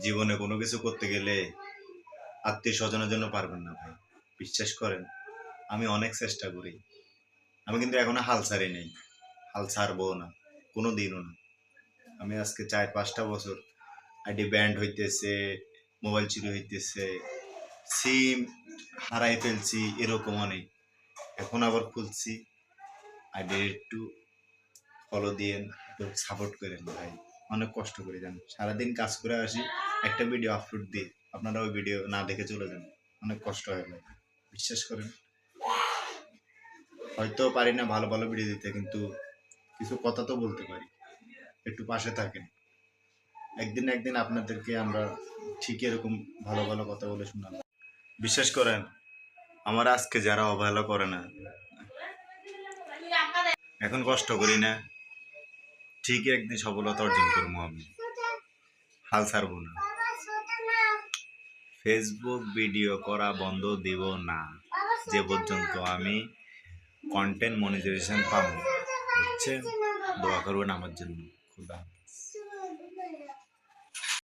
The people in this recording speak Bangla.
জীবনে কোনো কিছু করতে গেলে আত্মীয় স্বজনের জন্য পারবেন না ভাই, বিশ্বাস করেন। আমি অনেক চেষ্টা করি, আমি কিন্তু এখনো হাল ছাড়ি নেই, হাল ছাড়বো না, কোনো দিনও না। আমি আজকে 4-5টা বছর আইডি ব্যান্ড হইতেছে, মোবাইল চুরি হইতেছে, সিম হারাই ফেলছি, এরকম অনেক। এখন আবার খুলছি, আইডি একটু ফলো দিয়েন, একটু সাপোর্ট করেন ভাই। অনেক কষ্ট করে যান, সারাদিন কাজ করে আসি, একটা ভিডিও আপলোড দিই, আপনারা ওই ভিডিও না দেখে চলে যান, অনেক কষ্ট হয় ভাই, বিশ্বাস করেন। হয়তো পারি না ভালো ভালো ভিডিও দিতে, কিন্তু কিছু কথা তো বলতে পারি, একটু পাশে থাকেন। একদিন একদিন আপনাদেরকে আমরা ঠিক এরকম ভালো ভালো কথা বলে শোনাবো, বিশ্বাস করেন। আমার আজকে যারা অবহেলা করে না, এখন কষ্ট করি না, ঠিকই একদিন সফলতা অর্জন করবো আমি, হাল ছাড়বো না। ফেসবুক ভিডিও করা বন্ধ দিব না যে পর্যন্ত আমি কন্টেন্ট মনিটাইজেশন পাবো, বুঝছেন? দোয়া করবেন আমার জন্য। খুদা হাফেজ।